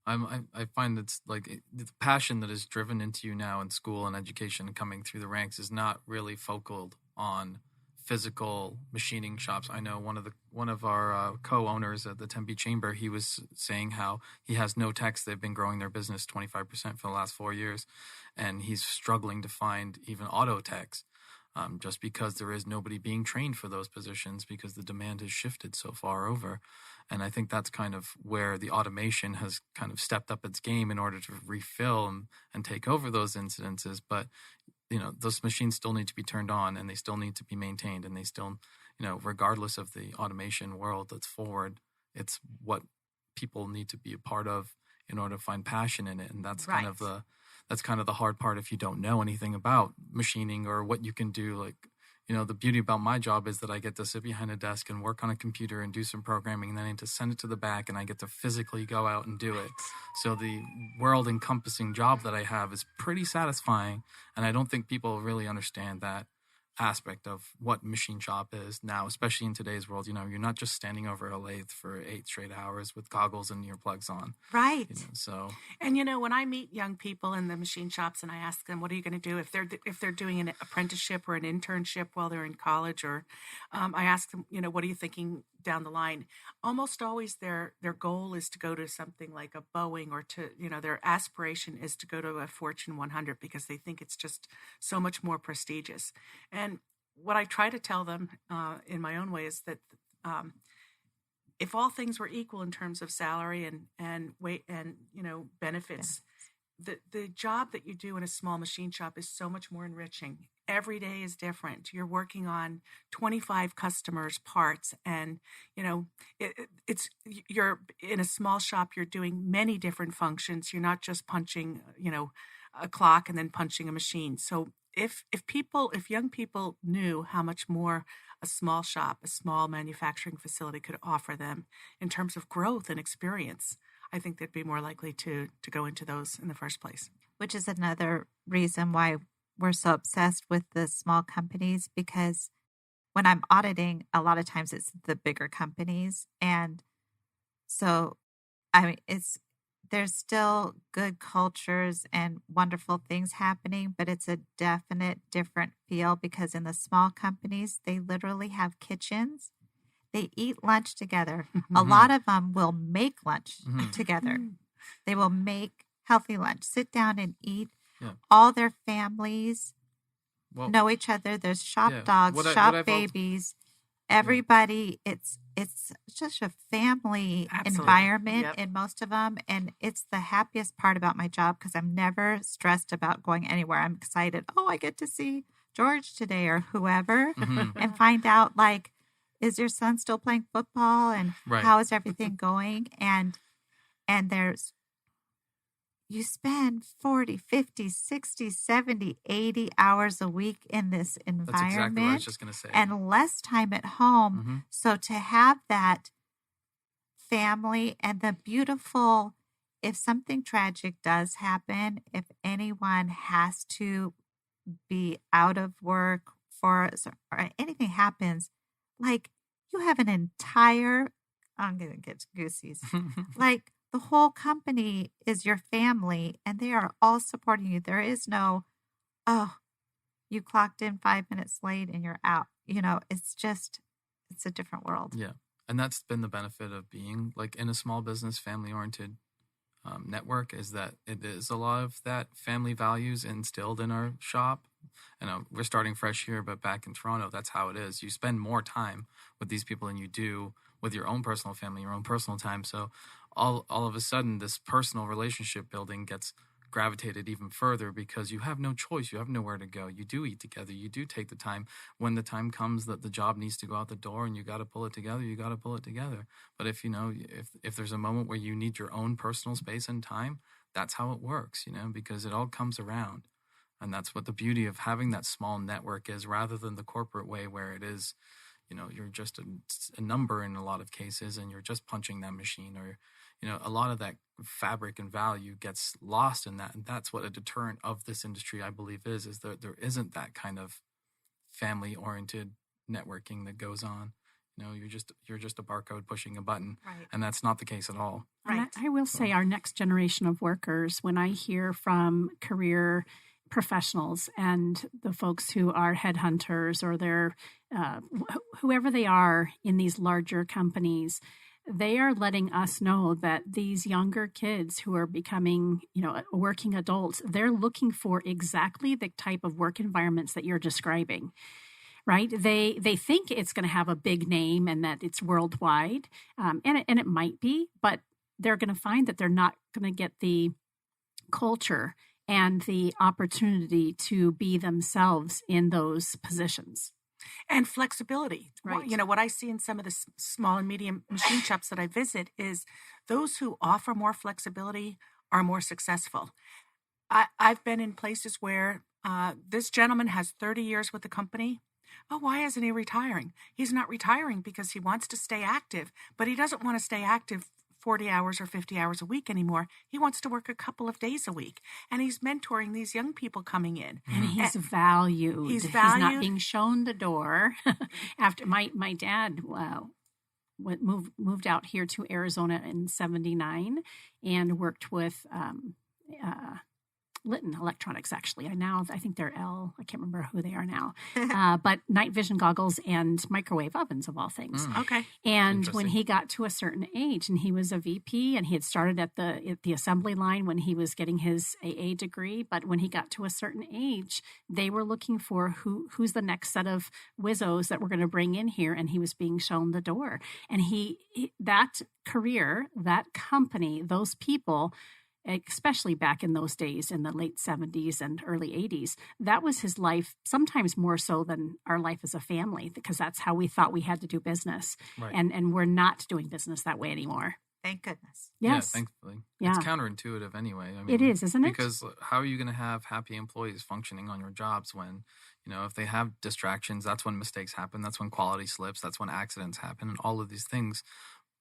I find it's like the passion that is driven into you now in school and education coming through the ranks is not really focal on physical machining shops. I know one of our co-owners at the Tempe Chamber, he was saying how he has no techs. They've been growing their business 25% for the last 4 years, and he's struggling to find even auto techs. Just because there is nobody being trained for those positions because the demand has shifted so far over. And I think that's kind of where the automation has kind of stepped up its game in order to refill and take over those incidences. But, those machines still need to be turned on and they still need to be maintained. And they still, regardless of the automation world that's forward, it's what people need to be a part of in order to find passion in it. And that's kind of the hard part if you don't know anything about machining or what you can do. Like, the beauty about my job is that I get to sit behind a desk and work on a computer and do some programming, and then I need to send it to the back and I get to physically go out and do it. So the world encompassing job that I have is pretty satisfying. And I don't think people really understand that aspect of what machine shop is now, especially in today's world. You're not just standing over a lathe for 8 straight hours with goggles and earplugs on. Right. And when I meet young people in the machine shops and I ask them, what are you going to do if they're doing an apprenticeship or an internship while they're in college, or I ask them, what are you thinking down the line? Almost always their goal is to go to something like a Boeing, or to, their aspiration is to go to a Fortune 100 because they think it's just so much more prestigious. And what I try to tell them in my own way is that if all things were equal in terms of salary and weight and benefits, the job that you do in a small machine shop is so much more enriching. Every day is different. You're working on 25 customers' parts, and you're in a small shop. You're doing many different functions. You're not just punching a clock and then punching a machine. So if young people knew how much more a small shop, a small manufacturing facility could offer them in terms of growth and experience, I think they'd be more likely to go into those in the first place. Which is another reason why we're so obsessed with the small companies, because when I'm auditing, a lot of times it's the bigger companies. And so, there's still good cultures and wonderful things happening, but it's a definite different feel, because in the small companies, they literally have kitchens. They eat lunch together. A lot of them will make lunch together. They will make healthy lunch, sit down and eat. Yeah. All their families know each other. There's shop dogs, babies. Everybody, it's just a family environment in most of them. And it's the happiest part about my job, because I'm never stressed about going anywhere. I'm excited. Oh, I get to see George today or whoever and find out, like, is your son still playing football, and how is everything going? And there's you spend 40, 50, 60, 70, 80 hours a week in this environment. That's exactly what I was just going to say. And less time at home. Mm-hmm. So to have that family and the beautiful, if something tragic does happen, if anyone has to be out of work or anything happens, like you have an entire, I'm going to get goosies, like the whole company is your family and they are all supporting you. There is no, oh, you clocked in 5 minutes late and you're out. It's a different world. Yeah. And that's been the benefit of being like in a small business, family-oriented network, is that it is a lot of that family values instilled in our shop. We're starting fresh here, but back in Toronto, that's how it is. You spend more time with these people than you do with your own personal family, your own personal time. So all of a sudden, this personal relationship building gets gravitated even further because you have no choice. You have nowhere to go. You do eat together. You do take the time. When the time comes that the job needs to go out the door and you got to pull it together, you got to pull it together. But if there's a moment where you need your own personal space and time, that's how it works, because it all comes around. And that's what the beauty of having that small network is, rather than the corporate way where it is, you're just a number in a lot of cases and you're just punching that machine, or, a lot of that fabric and value gets lost in that. And that's what a deterrent of this industry, I believe, is that there isn't that kind of family-oriented networking that goes on. You're just a barcode pushing a button, right. And that's not the case at all. Right. I will say our next generation of workers, when I hear from career professionals and the folks who are headhunters or they're whoever they are in these larger companies, they are letting us know that these younger kids who are becoming, working adults, they're looking for exactly the type of work environments that you're describing, right? They think it's going to have a big name and that it's worldwide, and it might be, but they're going to find that they're not going to get the culture and the opportunity to be themselves in those positions. And flexibility. Right. What I see in some of the small and medium machine shops that I visit is those who offer more flexibility are more successful. I've been in places where this gentleman has 30 years with the company. Oh, why isn't he retiring? He's not retiring because he wants to stay active, but he doesn't want to stay active 40 hours or 50 hours a week anymore. He wants to work a couple of days a week. And he's mentoring these young people coming in. And he's valued. He's valued. He's not being shown the door. After my dad moved out here to Arizona in 79 and worked with Litton Electronics, actually. I think they're I can't remember who they are now, but night vision goggles and microwave ovens of all things. Okay. And when he got to a certain age, and he was a VP, and he had started at the assembly line when he was getting his AA degree, but when he got to a certain age, they were looking for who's the next set of Wizzos that we're going to bring in here, and he was being shown the door. And that career, that company, those people, especially back in those days in the late 70s and early 80s, that was his life, sometimes more so than our life as a family, because that's how we thought we had to do business. Right. And we're not doing business that way anymore. Thank goodness. Yes. Yeah, thankfully. Yeah. It's counterintuitive anyway. It is, isn't it? Because how are you going to have happy employees functioning on your jobs when, if they have distractions, that's when mistakes happen, that's when quality slips, that's when accidents happen, and all of these things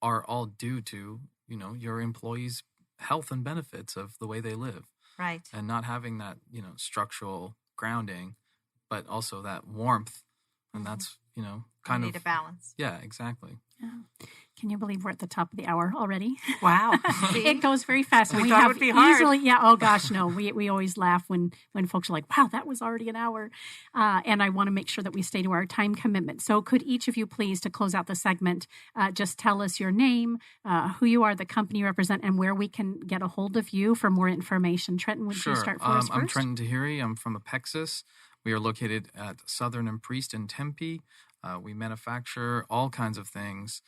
are all due to, your employees' health and benefits of the way they live. Right. And not having that, structural grounding, but also that warmth. And that's, kind of need a balance. Yeah, exactly. Yeah. Can you believe we're at the top of the hour already? Wow. It goes very fast. We thought it would be hard. Easily, yeah. Oh gosh, no. We always laugh when folks are like, "Wow, that was already an hour." And I want to make sure that we stay to our time commitment. So, could each of you please, to close out the segment, just tell us your name, who you are, the company you represent, and where we can get a hold of you for more information. Trenton, would Sure. you start for us first? I'm Trenton Taheri. I'm from Apexus. We are located at Southern and Priest in Tempe. We manufacture all kinds of things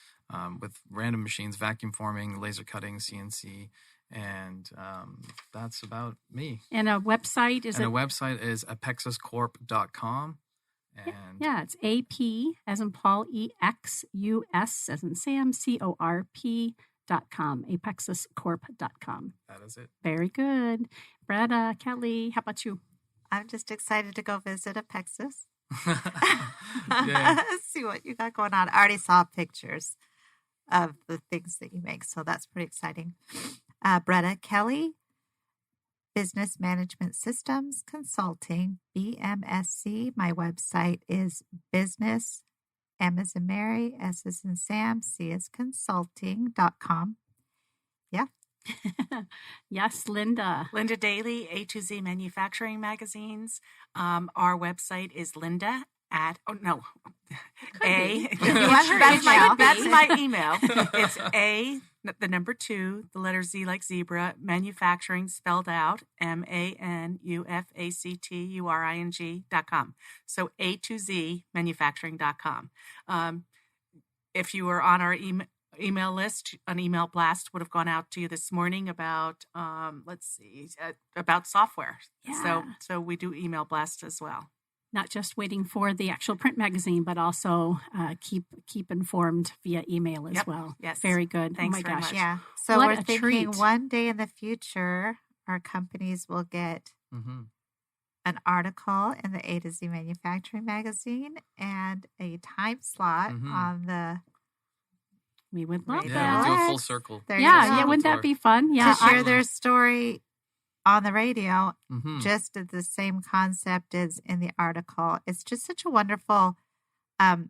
with random machines, vacuum forming, laser cutting, CNC, and that's about me. And a website is a website is apexuscorp.com. And yeah, it's AP as in Paul, EXUS as in Sam, CORP.com. apexuscorp.com. That is it. Very good. Bretta Kelly, how about you? I'm just excited to go visit Apexus. Yeah. See what you got going on. I already saw pictures of the things that you make, so that's pretty exciting. Bretta Kelly, Business Management Systems Consulting, BMSC. My website is business, M as in Mary, S as in Sam, C as consulting.com. Yeah. Yes, Linda. Linda Daly, A2Z Manufacturing Magazines. Our website is Linda at, Could that's my email. It's A, the number 2, the letter Z like zebra, manufacturing spelled out, manufacturing.com. So A2Z manufacturing.com. If you were on our email list, an email blast would have gone out to you this morning about about software. Yeah. So we do email blasts as well. Not just waiting for the actual print magazine, but also keep informed via email as well. Yes. Very good. Thanks oh my very gosh. much. Yeah. So What we're a thinking treat. one day in the future, our companies will get an article in the A to Z Manufacturing Magazine and a time slot on the We would love Yeah, that. Do a full circle. There you Yeah, go. wouldn't that be fun? Yeah, to share their story on the radio, Mm-hmm. just as the same concept as in the article. It's just such a wonderful,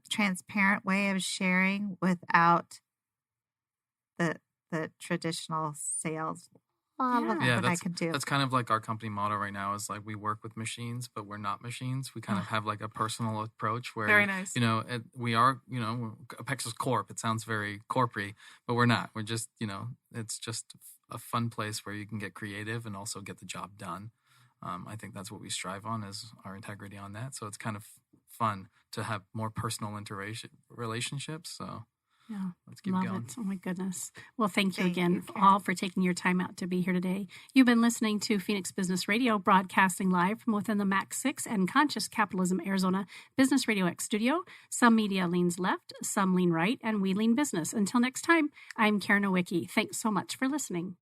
transparent way of sharing without the traditional sales. Oh, look Yeah, what I can do. that's kind of like our company motto right now is like we work with machines, but we're not machines. We kind of have like a personal approach where, Very nice. We are, Apexus Corp. It sounds very corporate, but we're not. We're just, it's just a fun place where you can get creative and also get the job done. I think that's what we strive on is our integrity on that. So it's kind of fun to have more personal relationships. So Yeah, let's keep love going. it. Oh my goodness. Well, thank you Thank again you, Karen. all for taking your time out to be here today. You've been listening to Phoenix Business Radio, broadcasting live from within the Max 6 and Conscious Capitalism Arizona Business RadioX studio. Some media leans left, some lean right, and we lean business. Until next time, I'm Karen Nowicki. Thanks so much for listening.